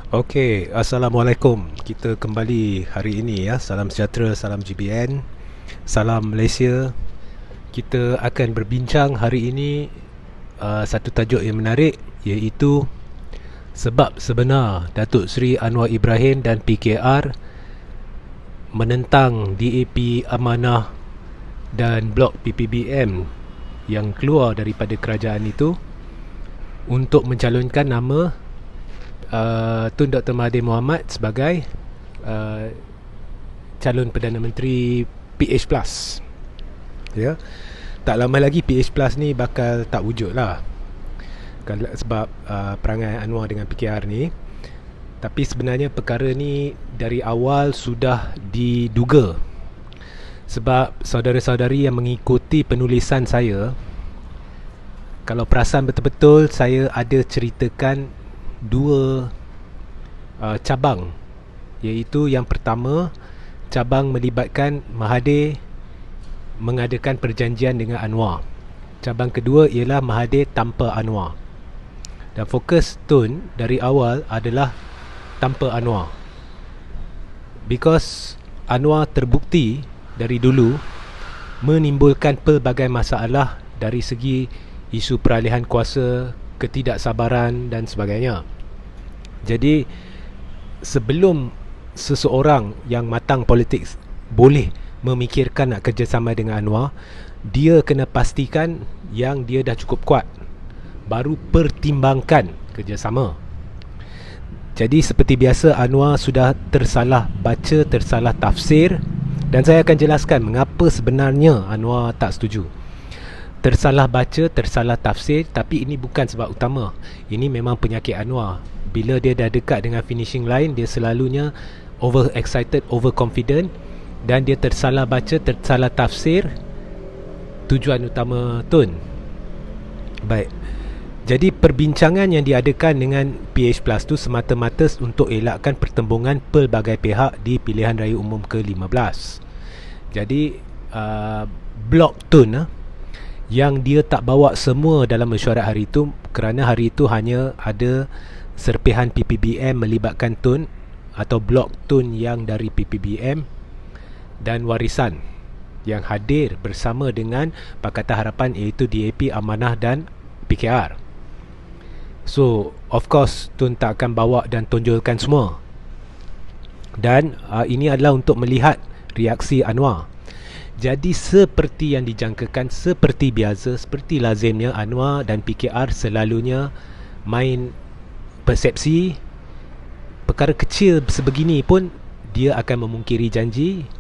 Okey, Assalamualaikum. Kita kembali hari ini ya. Salam sejahtera, salam GBN, salam Malaysia. Kita akan berbincang hari ini satu tajuk yang menarik, iaitu sebab sebenar Datuk Seri Anwar Ibrahim dan PKR menentang DAP Amanah dan blok PPBM yang keluar daripada kerajaan itu untuk mencalonkan nama Tun Dr. Mahathir Mohamad sebagai calon Perdana Menteri PH Plus. Ya. Tak lama lagi PH Plus ni bakal tak wujud lah, sebab perangai Anwar dengan PKR ni. Tapi sebenarnya perkara ni dari awal sudah diduga, sebab saudara-saudari yang mengikuti penulisan saya, kalau perasan betul-betul, saya ada ceritakan dua cabang, iaitu yang pertama, cabang melibatkan Mahathir mengadakan perjanjian dengan Anwar. Cabang kedua ialah Mahathir tanpa Anwar. Dan fokus Tun dari awal adalah tanpa Anwar, because Anwar terbukti dari dulu menimbulkan pelbagai masalah dari segi isu peralihan kuasa, ketidaksabaran dan sebagainya. Jadi sebelum seseorang yang matang politik boleh memikirkan nak kerjasama dengan Anwar, dia kena pastikan yang dia dah cukup kuat, baru pertimbangkan kerjasama. Jadi seperti biasa, Anwar sudah tersalah baca, tersalah tafsir, dan saya akan jelaskan mengapa sebenarnya Anwar tak setuju. Tersalah baca, tersalah tafsir, tapi ini bukan sebab utama. Ini memang penyakit Anwar. Bila dia dah dekat dengan finishing line, dia selalunya over excited, over confident, dan dia tersalah baca, tersalah tafsir tujuan utama Tun. Baik. Jadi perbincangan yang diadakan dengan PH Plus tu semata-mata untuk elakkan pertembungan pelbagai pihak di pilihan raya umum ke-15. Jadi blok Tun yang dia tak bawa semua dalam mesyuarat hari itu, kerana hari itu hanya ada serpihan PPBM melibatkan Tun atau blok Tun yang dari PPBM dan warisan yang hadir bersama dengan Pakatan Harapan, iaitu DAP, Amanah dan PKR. So of course Tun tak akan bawa dan tonjolkan semua. Dan ini adalah untuk melihat reaksi Anwar. Jadi seperti yang dijangkakan, seperti biasa, seperti lazimnya, Anwar dan PKR selalunya main persepsi. Perkara kecil sebegini pun dia akan memungkiri janji,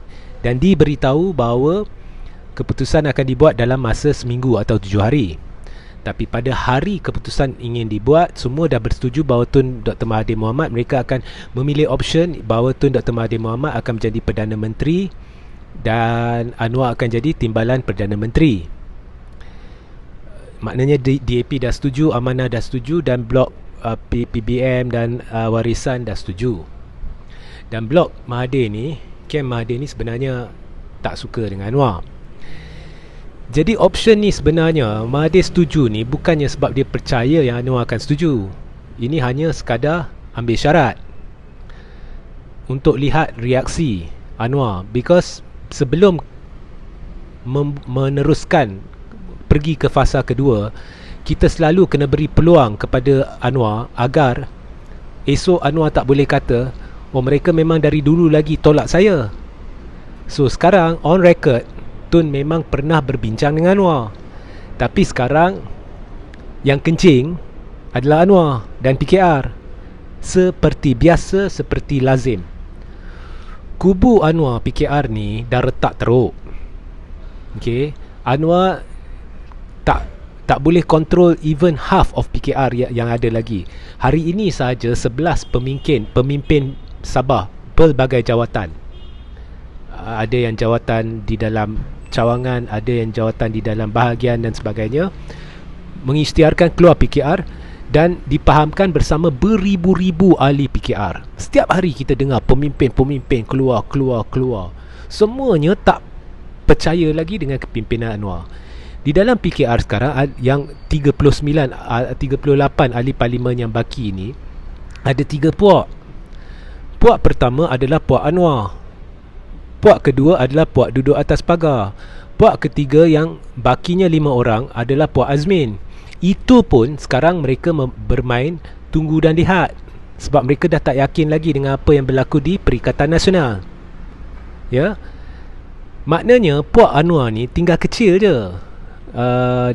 dan diberitahu bahawa keputusan akan dibuat dalam masa seminggu atau 7 hari. Tapi pada hari keputusan ingin dibuat, semua dah bersetuju bahawa Tun Dr. Mahathir Mohamad, mereka akan memilih option bahawa Tun Dr. Mahathir Mohamad akan menjadi Perdana Menteri dan Anwar akan jadi Timbalan Perdana Menteri. Maknanya DAP dah setuju, Amanah dah setuju, dan blok PBM dan warisan dah setuju. Dan blok Mahathir ni, Kem Mahathir ni sebenarnya tak suka dengan Anwar. Jadi option ni sebenarnya Mahathir setuju ni bukannya sebab dia percaya yang Anwar akan setuju. Ini hanya sekadar ambil syarat untuk lihat reaksi Anwar, because sebelum meneruskan pergi ke fasa kedua, kita selalu kena beri peluang kepada Anwar agar esok Anwar tak boleh kata, oh mereka memang dari dulu lagi tolak saya. So sekarang on record, Tun memang pernah berbincang dengan Anwar, tapi sekarang yang kencing adalah Anwar dan PKR. Seperti biasa, seperti lazim, kubu Anwar PKR ni dah retak teruk. Okay, Anwar tak boleh control even half of PKR yang ada lagi. Hari ini sahaja 11 pemimpin Sabah pelbagai jawatan. Ada yang jawatan di dalam cawangan, ada yang jawatan di dalam bahagian dan sebagainya, mengisytiharkan keluar PKR dan dipahamkan bersama beribu-ribu ahli PKR. Setiap hari kita dengar pemimpin-pemimpin keluar. Semuanya tak percaya lagi dengan kepimpinan Anwar. Di dalam PKR sekarang, yang 38 ahli parlimen yang baki ni, ada 3 puak. Puak pertama adalah Puak Anwar. Puak kedua adalah puak duduk atas pagar. Puak ketiga yang bakinya 5 orang adalah Puak Azmin. Itu pun sekarang mereka bermain tunggu dan lihat, sebab mereka dah tak yakin lagi dengan apa yang berlaku di Perikatan Nasional. Ya, maknanya Puak Anwar ni tinggal kecil je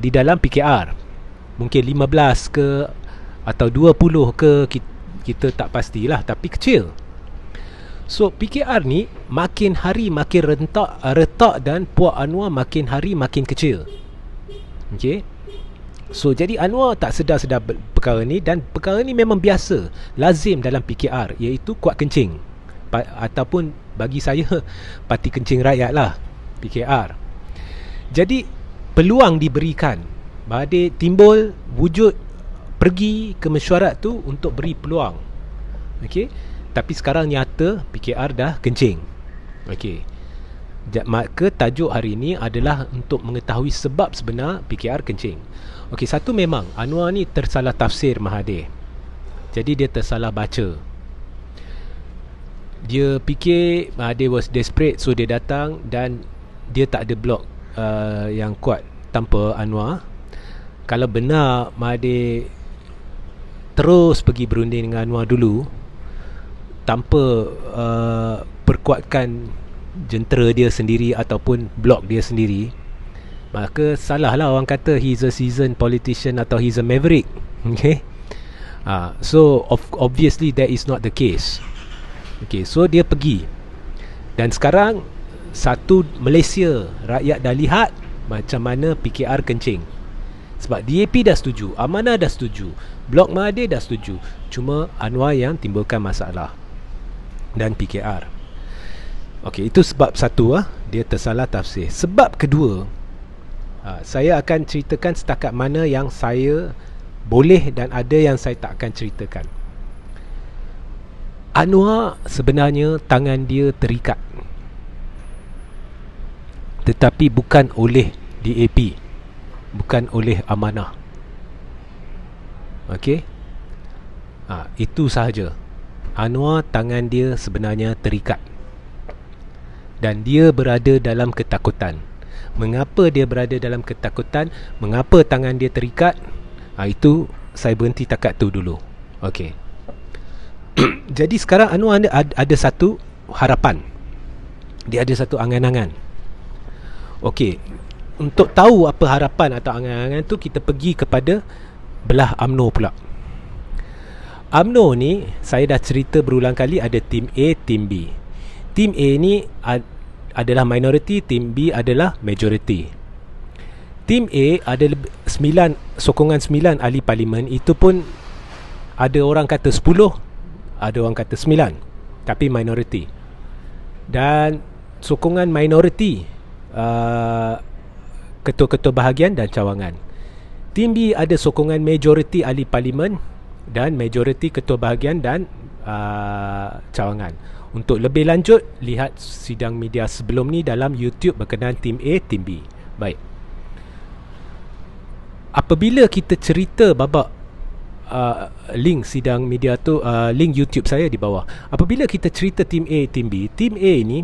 di dalam PKR. Mungkin 15 ke atau 20 ke, kita tak pastilah, tapi kecil. So PKR ni makin hari makin retak dan Puak Anwar makin hari makin kecil. Okay. So jadi Anwar tak sedar perkara ni, dan perkara ni memang biasa, lazim dalam PKR, iaitu kuat kencing, ataupun bagi saya parti kencing rakyat lah, PKR. Jadi peluang diberikan, badai timbul, wujud pergi ke mesyuarat tu untuk beri peluang. Okey, tapi sekarang nyata PKR dah kencing. Okey, maka tajuk hari ini adalah untuk mengetahui sebab sebenar PKR kencing. Okey, satu, memang Anwar ni tersalah tafsir Mahathir. Jadi dia tersalah baca. Dia fikir Mahathir was desperate, so dia datang dan dia tak ada blok yang kuat tanpa Anwar. Kalau benar Mahathir terus pergi berunding dengan Anwar dulu tanpa perkuatkan jentera dia sendiri ataupun blok dia sendiri, maka salahlah orang kata he's a seasoned politician atau he's a maverick. Okay. So obviously that is not the case. Okay, so dia pergi, dan sekarang satu Malaysia rakyat dah lihat macam mana PKR kencing. Sebab DAP dah setuju, Amanah dah setuju, Blok Mahathir dah setuju, cuma Anwar yang timbulkan masalah dan PKR. Okey, itu sebab satu, dia tersalah tafsir. Sebab kedua, saya akan ceritakan setakat mana yang saya boleh, dan ada yang saya tak akan ceritakan. Anwar sebenarnya tangan dia terikat, tetapi bukan oleh DAP, bukan oleh Amanah. Okey, itu sahaja. Anwar tangan dia sebenarnya terikat, dan dia berada dalam ketakutan. Mengapa dia berada dalam ketakutan? Mengapa tangan dia terikat? Itu saya berhenti takat tu dulu. Okey. Jadi sekarang Anwar ada satu harapan. Dia ada satu angan-angan. Okey. Untuk tahu apa harapan atau angan-angan tu, kita pergi kepada belah UMNO pula. UMNO ni saya dah cerita berulang kali, ada tim A, tim B. Tim A ni adalah minority, tim B adalah majority. Tim A ada sokongan 9 ahli parlimen. Itu pun ada orang kata 10, ada orang kata 9, tapi minority. Dan sokongan minority ketua-ketua bahagian dan cawangan. Tim B ada sokongan majority ahli parlimen dan majority ketua bahagian dan cawangan. Untuk lebih lanjut, lihat sidang media sebelum ni dalam YouTube berkenaan tim A, tim B. Baik. Apabila kita cerita babak link sidang media tu, link YouTube saya di bawah. Apabila kita cerita tim A, tim B, tim A ni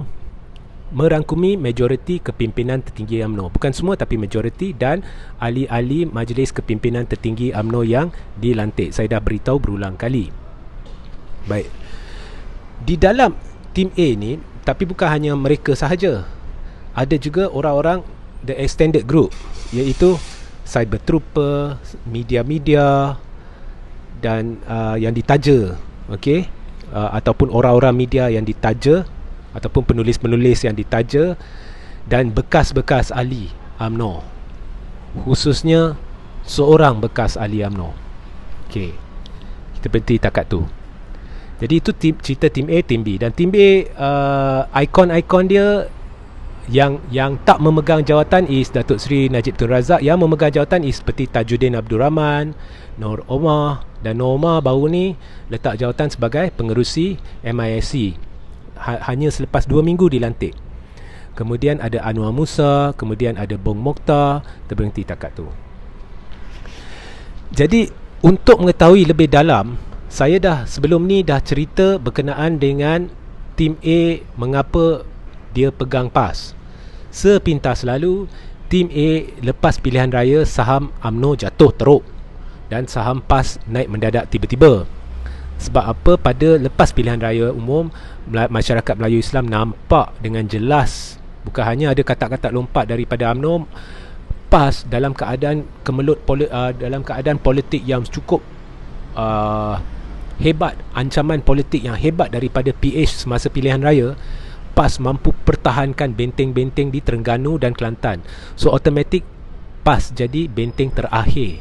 merangkumi majoriti kepimpinan tertinggi UMNO. Bukan semua, tapi majoriti, dan ahli-ahli majlis kepimpinan tertinggi UMNO yang dilantik. Saya dah beritahu berulang kali. Baik. Di dalam tim A ni, tapi bukan hanya mereka sahaja, ada juga orang-orang the extended group, iaitu cyber trooper, media-media dan yang ditaja, okey, ataupun orang-orang media yang ditaja, ataupun penulis-penulis yang ditaja, dan bekas-bekas ahli UMNO, khususnya seorang bekas ahli UMNO. Okey, kita berhenti takat tu. Jadi itu cerita tim A, tim B. Dan tim B, ikon-ikon dia yang tak memegang jawatan is Datuk Seri Najib Tun Razak. Yang memegang jawatan is seperti Tajuddin Abdul Rahman, Nur Omar. Dan Nur Omar baru ni letak jawatan sebagai pengerusi MISC, hanya selepas 2 minggu dilantik. Kemudian ada Anwar Musa, kemudian ada Bong Mokhtar. Terberhenti takat tu. Jadi untuk mengetahui lebih dalam Saya sebelum ni dah cerita berkenaan dengan tim A mengapa dia pegang PAS. Sepintas lalu, tim A lepas pilihan raya, saham UMNO jatuh teruk dan saham PAS naik mendadak tiba-tiba. Sebab apa? Pada lepas pilihan raya umum, masyarakat Melayu Islam nampak dengan jelas, bukan hanya ada kata-kata lompat daripada UMNO, PAS dalam keadaan dalam keadaan politik yang cukup hebat, ancaman politik yang hebat daripada PH semasa pilihan raya. PAS mampu pertahankan benteng-benteng di Terengganu dan Kelantan. So automatik PAS jadi benteng terakhir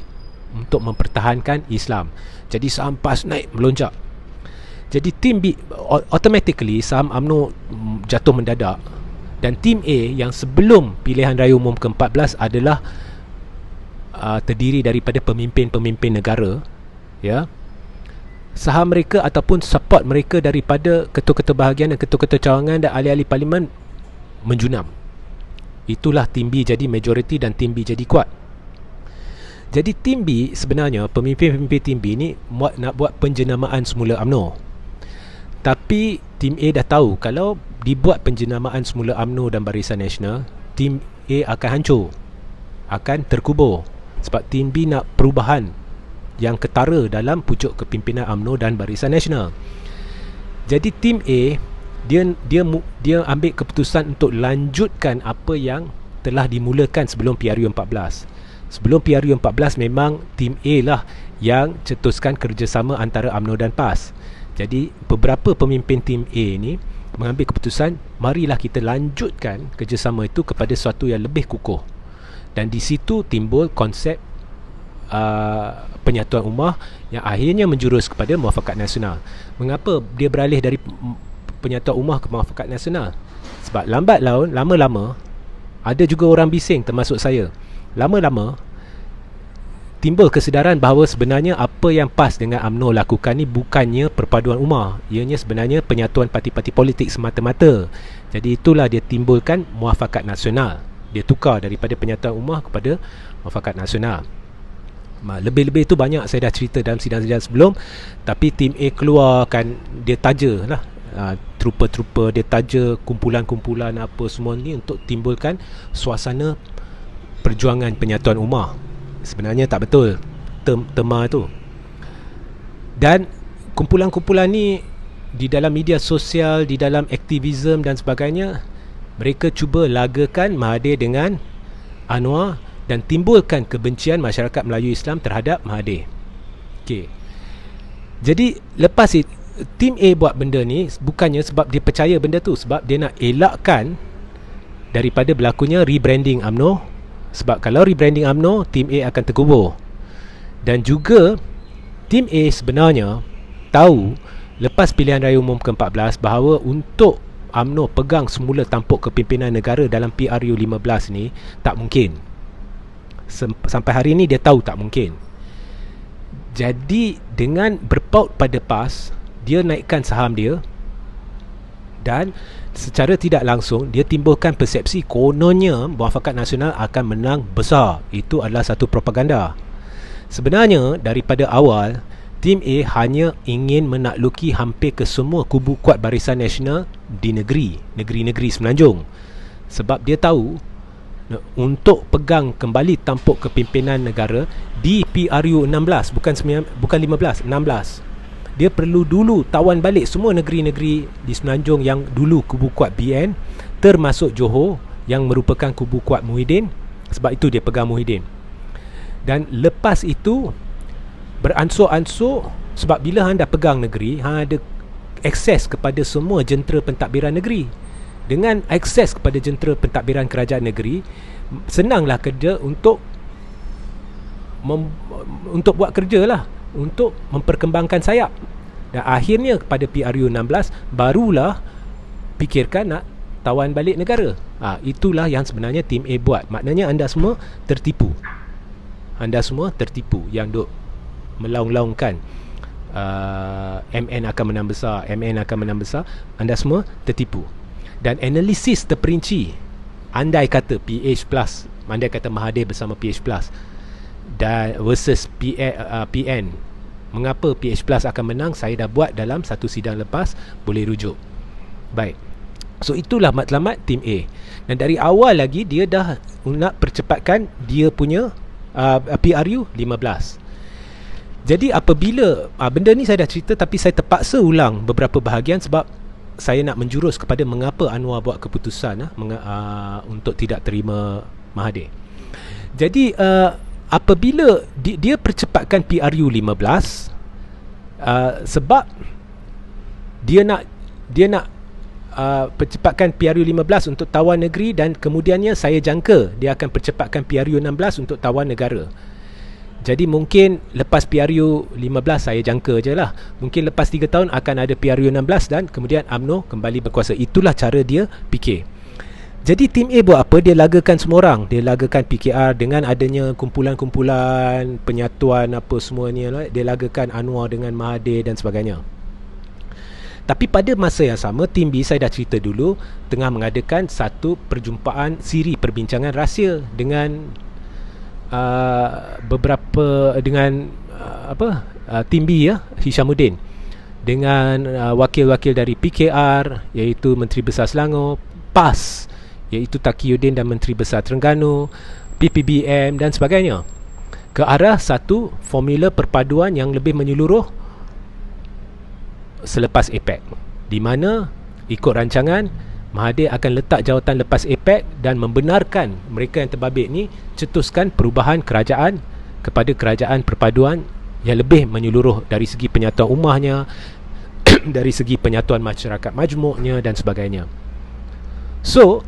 untuk mempertahankan Islam. Jadi saham PAS naik melonjak. Jadi tim B automatically saham UMNO jatuh mendadak. Dan tim A yang sebelum pilihan raya umum ke-14 adalah terdiri daripada pemimpin-pemimpin negara, ya, saham mereka ataupun support mereka daripada ketua-ketua bahagian dan ketua-ketua cawangan dan ahli-ahli parlimen menjunam. Itulah tim B jadi majoriti dan tim B jadi kuat. Jadi tim B sebenarnya, pemimpin-pemimpin tim B ni nak buat penjenamaan semula UMNO. Tapi tim A dah tahu kalau dibuat penjenamaan semula UMNO dan Barisan Nasional, tim A akan hancur, akan terkubur. Sebab tim B nak perubahan yang ketara dalam pucuk kepimpinan UMNO dan Barisan Nasional. Jadi tim A dia ambil keputusan untuk lanjutkan apa yang telah dimulakan sebelum PRU 14. Sebelum PRU 14 memang tim A lah yang cetuskan kerjasama antara UMNO dan PAS. Jadi beberapa pemimpin tim A ni mengambil keputusan, marilah kita lanjutkan kerjasama itu kepada sesuatu yang lebih kukuh. Dan di situ timbul konsep penyatuan ummah yang akhirnya menjurus kepada Muafakat Nasional. Mengapa dia beralih dari penyatuan ummah ke Muafakat Nasional? Sebab lambat laun, lama-lama ada juga orang bising termasuk saya. Lama-lama timbul kesedaran bahawa sebenarnya apa yang PAS dengan UMNO lakukan ni bukannya perpaduan ummah, ianya sebenarnya penyatuan parti-parti politik semata-mata. Jadi itulah dia timbulkan Muafakat Nasional. Dia tukar daripada penyatuan ummah kepada Muafakat Nasional. Lebih-lebih itu banyak saya dah cerita dalam sidang-sidang sebelum. Tapi tim A keluarkan, dia taja lah trupa-trupa, dia taja kumpulan-kumpulan apa semua ni untuk timbulkan suasana perjuangan penyatuan ummah. Sebenarnya tak betul tema itu. Dan kumpulan-kumpulan ni di dalam media sosial, di dalam aktivisme dan sebagainya, mereka cuba lagakan Mahathir dengan Anwar dan timbulkan kebencian masyarakat Melayu Islam terhadap Mahathir. Okey. Jadi lepas itu tim A buat benda ni bukannya sebab dia percaya benda tu, sebab dia nak elakkan daripada berlakunya rebranding UMNO. Sebab kalau rebranding UMNO, tim A akan terkubur. Dan juga tim A sebenarnya tahu lepas pilihan raya umum ke-14 bahawa untuk UMNO pegang semula tampuk kepimpinan negara dalam PRU 15 ni tak mungkin. Sampai hari ni dia tahu tak mungkin. Jadi dengan berpaut pada PAS, dia naikkan saham dia dan secara tidak langsung dia timbulkan persepsi kononnya Muafakat Nasional akan menang besar. Itu adalah satu propaganda. Sebenarnya daripada awal tim A hanya ingin menakluki hampir ke semua kubu kuat Barisan Nasional di negeri-negeri Semenanjung. Sebab dia tahu untuk pegang kembali tampuk kepimpinan negara di PRU 16, bukan 15, 16, dia perlu dulu tawan balik semua negeri-negeri di Semenanjung yang dulu kubu kuat BN, termasuk Johor yang merupakan kubu kuat Muhyiddin. Sebab itu dia pegang Muhyiddin. Dan lepas itu beransur-ansur, sebab bila anda pegang negeri, ada akses kepada semua jentera pentadbiran negeri. Dengan akses kepada jentera pentadbiran kerajaan negeri, senanglah kerja untuk buat kerja lah, untuk memperkembangkan sayap. Dan akhirnya pada PRU 16 barulah fikirkan nak tawan balik negara. Itulah yang sebenarnya tim A buat. Maknanya anda semua tertipu. Anda semua tertipu yang duk melaung-laungkan MN akan menang besar, MN akan menang besar. Anda semua tertipu. Dan analisis terperinci, andai kata PH Plus, andai kata Mahathir bersama PH Plus dan versus PN Mengapa PH Plus akan menang, saya dah buat dalam satu sidang lepas, boleh rujuk. Baik. So itulah matlamat tim A. Dan dari awal lagi dia dah nak percepatkan dia punya PRU 15. Jadi apabila benda ni saya dah cerita, tapi saya terpaksa ulang beberapa bahagian sebab saya nak menjurus kepada mengapa Anwar buat keputusan untuk tidak terima Mahathir. Jadi apabila dia percepatkan PRU 15 sebab dia nak percepatkan PRU 15 untuk tawan negeri, dan kemudiannya saya jangka dia akan percepatkan PRU 16 untuk tawan negara. Jadi mungkin lepas PRU 15 saya jangka je lah, mungkin lepas 3 tahun akan ada PRU 16 dan kemudian UMNO kembali berkuasa. Itulah cara dia fikir. Jadi tim A buat apa? Dia lagakan semua orang. Dia lagakan PKR dengan adanya kumpulan-kumpulan penyatuan apa semuanya lah. Dia lagakan Anwar dengan Mahathir dan sebagainya. Tapi pada masa yang sama, tim B saya dah cerita dulu tengah mengadakan satu perjumpaan siri perbincangan rahsia dengan tim B Hishamuddin, dengan wakil-wakil dari PKR iaitu Menteri Besar Selangor, PAS iaitu Taqiyuddin dan Menteri Besar Terengganu, PPBM dan sebagainya, ke arah satu formula perpaduan yang lebih menyeluruh selepas APEC, di mana ikut rancangan Mahathir akan letak jawatan lepas APEC dan membenarkan mereka yang terbabit ni cetuskan perubahan kerajaan kepada kerajaan perpaduan yang lebih menyeluruh dari segi penyatuan ummahnya, dari segi penyatuan masyarakat majmuknya dan sebagainya. So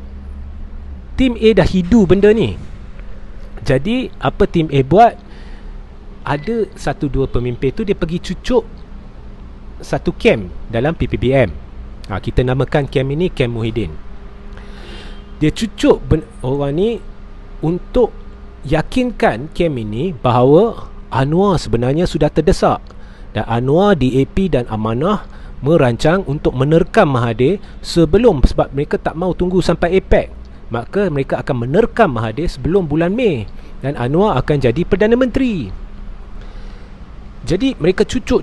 tim A dah hidu benda ni. Jadi apa tim A buat? Ada satu dua pemimpin tu dia pergi cucuk satu camp dalam PPBM. Kita namakan camp ini Camp Muhyiddin. Dia cucuk orang ni untuk yakinkan camp ini bahawa Anwar sebenarnya sudah terdesak, dan Anwar, DAP dan Amanah merancang untuk menerkam Mahathir sebelum, sebab mereka tak mau tunggu sampai APEC, maka mereka akan menerkam Mahathir sebelum bulan Mei dan Anwar akan jadi Perdana Menteri. Jadi mereka cucuk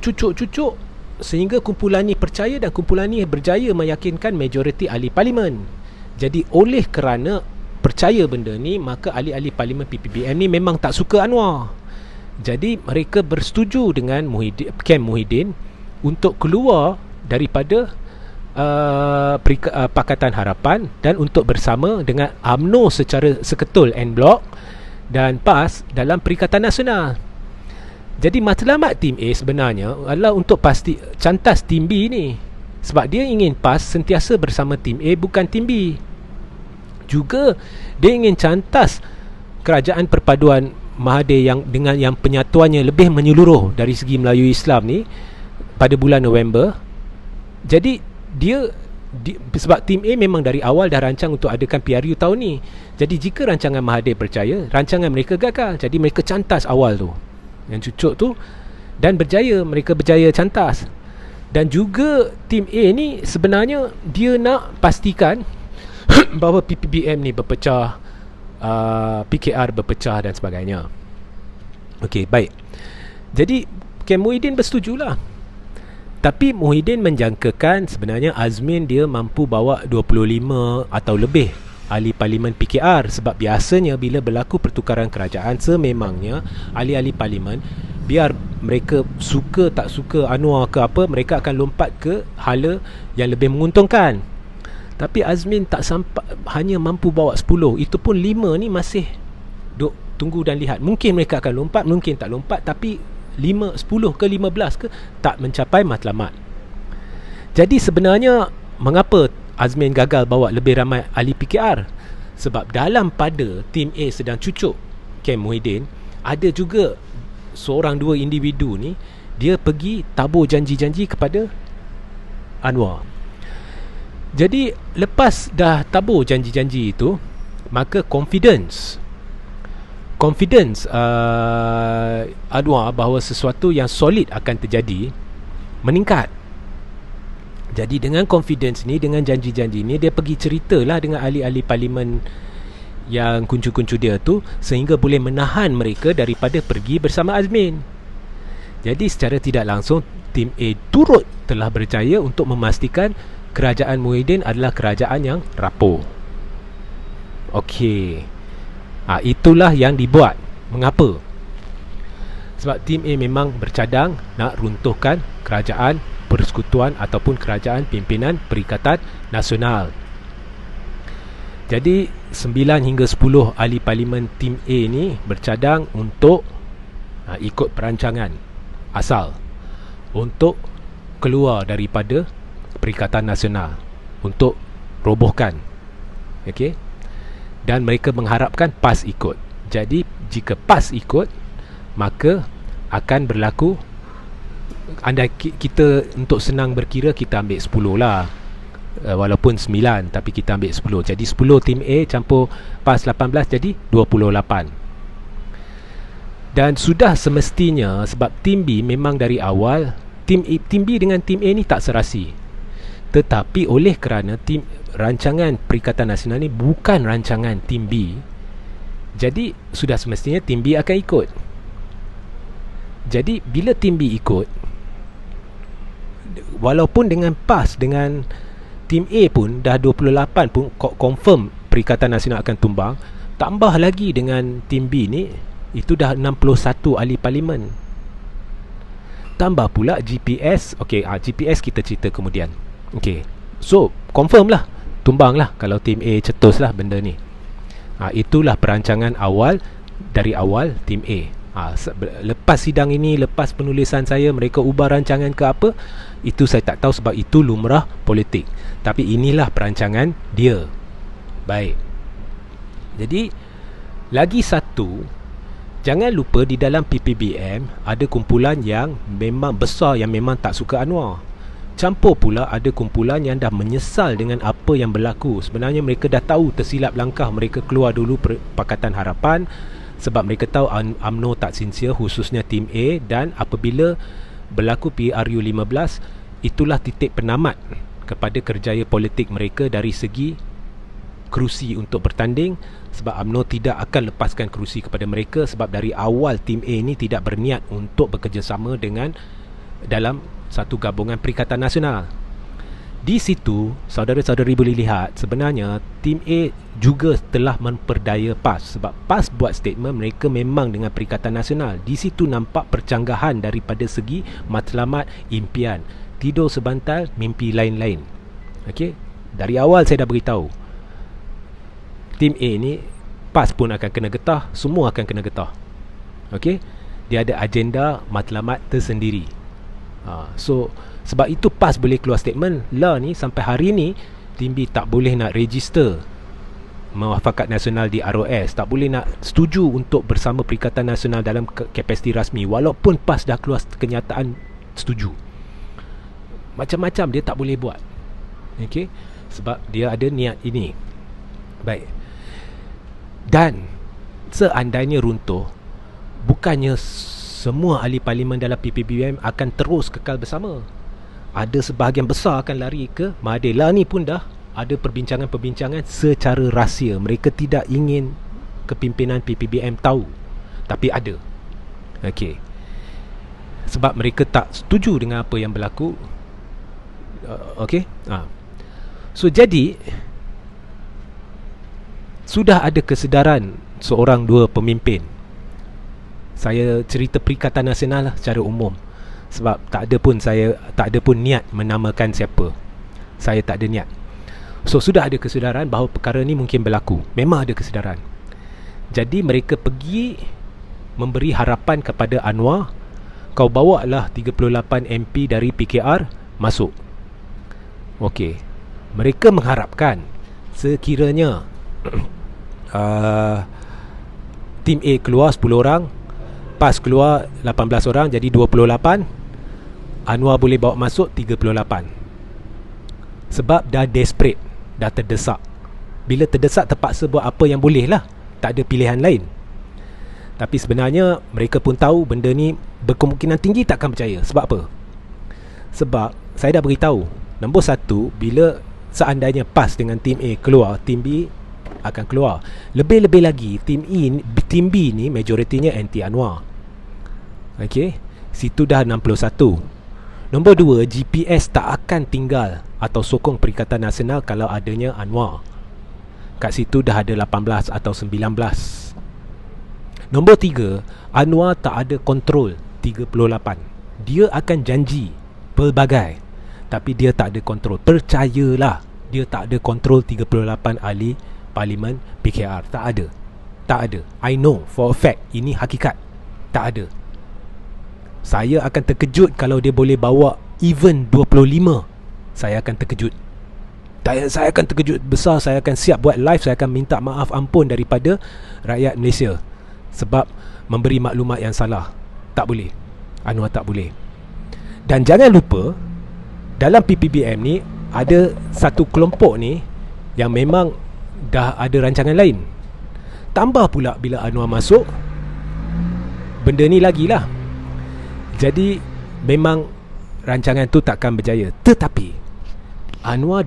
sehingga kumpulan ni percaya, dan kumpulan ni berjaya meyakinkan majoriti ahli parlimen. Jadi oleh kerana percaya benda ni, maka ahli-ahli parlimen PPBM ni memang tak suka Anwar. Jadi mereka bersetuju dengan Camp Muhyiddin untuk keluar daripada Pakatan Harapan dan untuk bersama dengan UMNO secara seketul en blok dan PAS dalam Perikatan Nasional. Jadi matlamat tim A sebenarnya adalah untuk pasti cantas tim B ni, sebab dia ingin PAS sentiasa bersama tim A, bukan tim B. Juga dia ingin cantas kerajaan perpaduan Mahathir yang penyatuannya lebih menyeluruh dari segi Melayu Islam ni pada bulan November. Jadi sebab tim A memang dari awal dah rancang untuk adakan PRU tahun ni. Jadi jika rancangan Mahathir percaya, rancangan mereka gagal. Jadi mereka cantas awal tu, yang cucuk tu, dan mereka berjaya cantas. Dan juga tim A ni sebenarnya dia nak pastikan bahawa PPBM ni berpecah, PKR berpecah dan sebagainya. Okey, baik. Jadi Camp Muhyiddin bersetujulah. Tapi Muhyiddin menjangkakan sebenarnya Azmin dia mampu bawa 25 atau lebih ahli parlimen PKR, sebab biasanya bila berlaku pertukaran kerajaan, sememangnya ahli-ahli parlimen, biar mereka suka tak suka Anwar ke apa, mereka akan lompat ke hala yang lebih menguntungkan. Tapi Azmin tak sampai, hanya mampu bawa 10. Itu pun 5 ni masih duk tunggu dan lihat. Mungkin mereka akan lompat, mungkin tak lompat, tapi 5, 10 ke 15 ke tak mencapai matlamat. Jadi sebenarnya mengapa Azmin gagal bawa lebih ramai ahli PKR? Sebab dalam pada tim A sedang cucuk Camp Muhyiddin, ada juga seorang dua individu ni, dia pergi tabur janji-janji kepada Anwar. Jadi lepas dah tabur janji-janji itu, maka confidence Anwar bahawa sesuatu yang solid akan terjadi meningkat. Jadi dengan confidence ni, dengan janji-janji ni, dia pergi ceritalah dengan ahli-ahli parlimen yang kuncu-kuncu dia tu, sehingga boleh menahan mereka daripada pergi bersama Azmin. Jadi secara tidak langsung tim A turut telah berjaya untuk memastikan kerajaan Muhyiddin adalah kerajaan yang rapuh. Okey. Itulah yang dibuat. Mengapa? Sebab tim A memang bercadang nak runtuhkan kerajaan persekutuan ataupun kerajaan pimpinan Perikatan Nasional. Jadi 9 hingga 10 ahli parlimen tim A ni bercadang untuk ikut perancangan asal untuk keluar daripada Perikatan Nasional, untuk robohkan. Okey. Dan mereka mengharapkan PAS ikut. Jadi jika PAS ikut, maka akan berlaku, andai kita untuk senang berkira kita ambil 10 lah, walaupun 9 tapi kita ambil 10. Jadi 10 tim A campur PAS 18 jadi 28. Dan sudah semestinya, sebab tim B memang dari awal tim B dengan tim A ni tak serasi. Tetapi oleh kerana rancangan Perikatan Nasional ni bukan rancangan tim B, jadi sudah semestinya tim B akan ikut. Jadi bila tim B ikut, walaupun dengan PAS dengan tim A pun dah 28 pun confirm Perikatan Nasional akan tumbang, tambah lagi dengan tim B ni, itu dah 61 ahli parlimen. Tambah pula GPS. Okey, GPS kita cerita kemudian. Okey. So, confirm lah, tumbang lah kalau tim A cetus lah benda ni. Itulah perancangan awal, dari awal tim A. Lepas sidang ini, lepas penulisan saya, mereka ubah rancangan ke apa, itu saya tak tahu sebab itu lumrah politik. Tapi inilah perancangan dia. Baik. Jadi lagi satu, jangan lupa di dalam PPBM ada kumpulan yang memang besar, yang memang tak suka Anwar. Campur pula ada kumpulan yang dah menyesal dengan apa yang berlaku. Sebenarnya mereka dah tahu tersilap langkah, mereka keluar dulu Pakatan Harapan sebab mereka tahu UMNO tak sincere, khususnya tim A. Dan apabila berlaku PRU 15, itulah titik penamat kepada kerjaya politik mereka dari segi kerusi untuk bertanding. Sebab UMNO tidak akan lepaskan kerusi kepada mereka, sebab dari awal tim A ni tidak berniat untuk bekerjasama dengan dalam satu gabungan Perikatan Nasional. Di situ saudara-saudari boleh lihat sebenarnya tim A juga telah memperdaya PAS, sebab PAS buat statement mereka memang dengan Perikatan Nasional. Di situ nampak percanggahan daripada segi matlamat, impian, tidur sebantal, mimpi lain-lain. Okey, dari awal saya dah beritahu tim A ni PAS pun akan kena getah, semua akan kena getah. Okey, dia ada agenda matlamat tersendiri. So sebab itu PAS boleh keluar statement lah ni sampai hari ni tim B tak boleh nak register Muafakat Nasional di ROS, tak boleh nak setuju untuk bersama Perikatan Nasional dalam kapasiti rasmi, walaupun PAS dah keluar kenyataan setuju. Macam-macam dia tak boleh buat. Okey, sebab dia ada niat ini. Baik. Dan seandainya runtuh, bukannya semua ahli parlimen dalam PPBM akan terus kekal bersama. Ada sebahagian besar akan lari ke Mahathir. Lah ni pun dah ada perbincangan-perbincangan secara rahsia. Mereka tidak ingin kepimpinan PPBM tahu, tapi ada. Okey. Sebab mereka tak setuju dengan apa yang berlaku. Okey. So jadi sudah ada kesedaran seorang dua pemimpin. Saya cerita Perikatan Nasional lah secara umum, sebab tak ada pun niat menamakan siapa. Saya tak ada niat. So sudah ada kesedaran bahawa perkara ni mungkin berlaku. Memang ada kesedaran. Jadi mereka pergi memberi harapan kepada Anwar, kau bawalah 38 MP dari PKR masuk. Okey. Mereka mengharapkan sekiranya tim A keluar 10 orang, PAS keluar 18 orang, jadi 28. Anwar boleh bawa masuk 38. Sebab dah desperate, dah terdesak. Bila terdesak terpaksa buat apa yang boleh lah, tak ada pilihan lain. Tapi sebenarnya mereka pun tahu benda ni berkemungkinan tinggi takkan percaya. Sebab apa? Sebab saya dah beritahu, nombor satu, bila seandainya PAS dengan tim A keluar, tim B akan keluar. Lebih-lebih lagi tim B ni majoritinya anti Anwar. Okey, Situ dah 61. Nombor 2, GPS tak akan tinggal atau sokong Perikatan Nasional kalau adanya Anwar. Kat situ dah ada 18 atau 19. Nombor 3, Anwar tak ada kontrol 38. Dia akan janji pelbagai, tapi dia tak ada kontrol. Percayalah, dia tak ada kontrol 38 ahli Parlimen PKR. Tak ada. Tak ada. I know for a fact. Ini hakikat. Tak ada. Saya akan terkejut kalau dia boleh bawa even 25. Saya akan terkejut. Saya akan terkejut besar. Saya akan siap buat live. Saya akan minta maaf ampun daripada rakyat Malaysia sebab memberi maklumat yang salah. Tak boleh. Anwar tak boleh. Dan jangan lupa, dalam PPBM ni ada satu kelompok ni yang memang dah ada rancangan lain. Tambah pula bila Anwar masuk, benda ni lagilah. Jadi memang rancangan tu takkan berjaya. Tetapi Anwar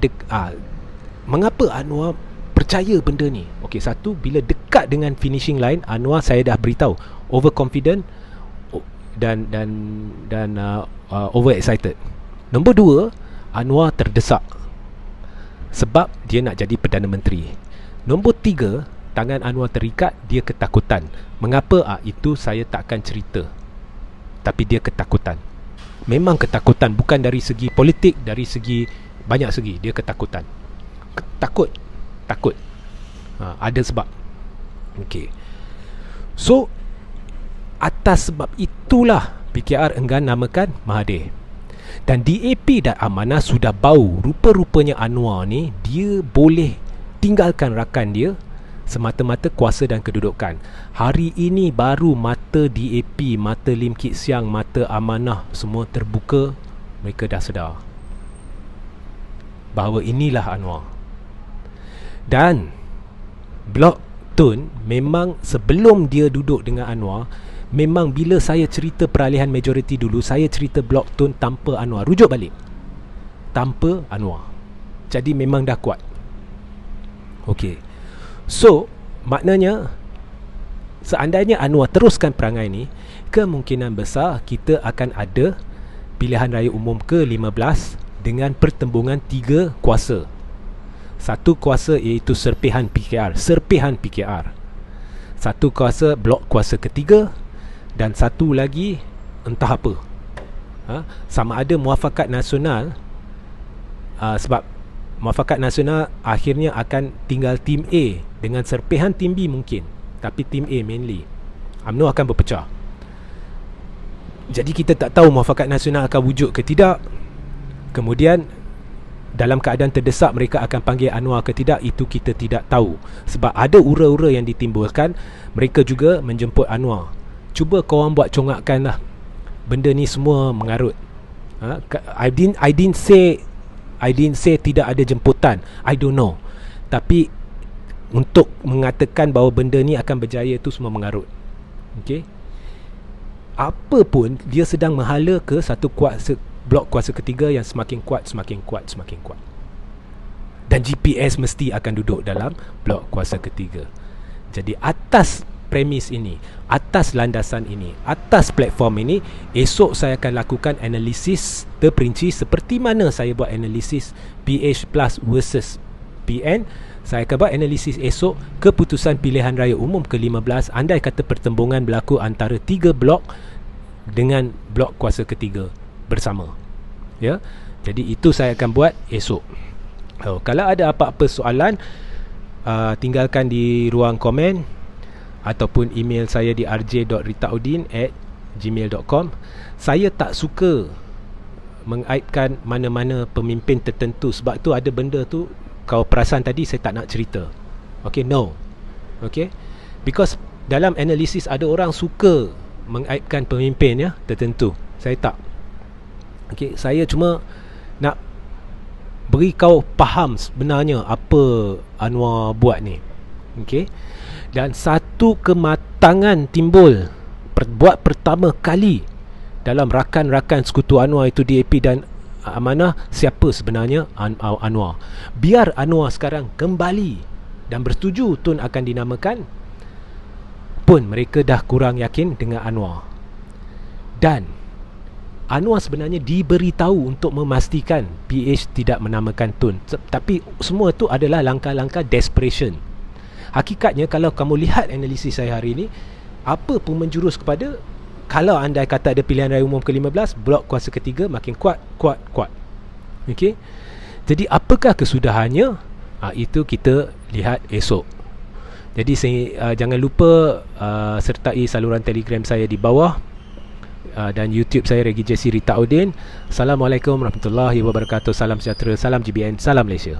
mengapa Anwar percaya benda ni? Okey, satu, bila dekat dengan finishing line, Anwar saya dah beritahu overconfident dan over excited. Nombor 2, Anwar terdesak sebab dia nak jadi Perdana Menteri. Nombor 3, tangan Anwar terikat, dia ketakutan. Mengapa? Itu saya takkan cerita. Tapi dia ketakutan. Memang ketakutan, bukan dari segi politik, dari segi banyak segi. Dia ketakutan. Takut. Ada sebab. Okey. So atas sebab itulah PKR enggan namakan Mahathir. Dan DAP dan Amanah sudah bau. Rupa-rupanya Anwar ni, dia boleh tinggalkan rakan dia semata-mata kuasa dan kedudukan. Hari ini baru mata DAP, mata Lim Kit Siang, mata Amanah semua terbuka. Mereka dah sedar bahawa inilah Anwar. Dan Blok Tun memang sebelum dia duduk dengan Anwar, memang bila saya cerita peralihan majoriti dulu, saya cerita Blok Tun tanpa Anwar. Rujuk balik, tanpa Anwar. Jadi memang dah kuat. Okey. So maknanya, seandainya Anwar teruskan perangai ni, kemungkinan besar kita akan ada pilihan raya umum ke-15 dengan pertembungan 3 kuasa. Satu kuasa iaitu serpihan PKR, satu kuasa blok kuasa ketiga, dan satu lagi entah apa. Sama ada Muafakat Nasional, sebab Muafakat Nasional akhirnya akan tinggal tim A dengan serpihan tim B mungkin, tapi tim A mainly. UMNO akan berpecah. Jadi kita tak tahu Muafakat Nasional akan wujud ke tidak. Kemudian dalam keadaan terdesak mereka akan panggil Anwar ke tidak, itu kita tidak tahu. Sebab ada ura-ura yang ditimbulkan, mereka juga menjemput Anwar. Cuba korang buat congakkan lah. Benda ni semua mengarut. I didn't say tidak ada jemputan. I don't know. Tapi untuk mengatakan bahawa benda ni akan berjaya, tu semua mengarut. Okey. Apa pun dia sedang menghala ke satu blok kuasa ketiga yang semakin kuat. Dan GPS mesti akan duduk dalam blok kuasa ketiga. Jadi atas premis ini, atas landasan ini, atas platform ini, esok saya akan lakukan analisis terperinci seperti mana saya buat analisis PH Plus versus PN. Saya akan buat analisis esok keputusan pilihan raya umum ke-15 andai kata pertembungan berlaku antara 3 blok dengan blok kuasa ketiga bersama. Ya. Jadi itu saya akan buat esok. Kalau ada apa-apa soalan, tinggalkan di ruang komen ataupun email saya di rj.ritaudin@gmail.com. Saya tak suka mengaitkan mana-mana pemimpin tertentu, sebab tu ada benda tu, kau perasan tadi saya tak nak cerita. Okay, no. Okay, because dalam analisis ada orang suka mengaitkan pemimpin ya tertentu. Saya tak. Okay, saya cuma nak beri kau faham sebenarnya apa Anwar buat ni. Okay. Dan satu kematangan timbul buat pertama kali dalam rakan-rakan sekutu Anwar, itu DAP dan Amanah. Siapa sebenarnya Anwar? Biar Anwar sekarang kembali dan bersetuju Tun akan dinamakan, pun mereka dah kurang yakin dengan Anwar. Dan Anwar sebenarnya diberitahu untuk memastikan PH tidak menamakan Tun. Tapi semua tu adalah langkah-langkah desperation. Hakikatnya kalau kamu lihat analisis saya hari ini, apa pun menjurus kepada, kalau anda kata ada pilihan raya umum ke-15, blok kuasa ketiga makin kuat. Okey. Jadi apakah kesudahannya? Itu kita lihat esok. Jadi jangan lupa sertai saluran Telegram saya di bawah, dan YouTube saya Regi Jesse Rita Udin. Assalamualaikum warahmatullahi wabarakatuh. Salam sejahtera, salam GBN, salam Malaysia.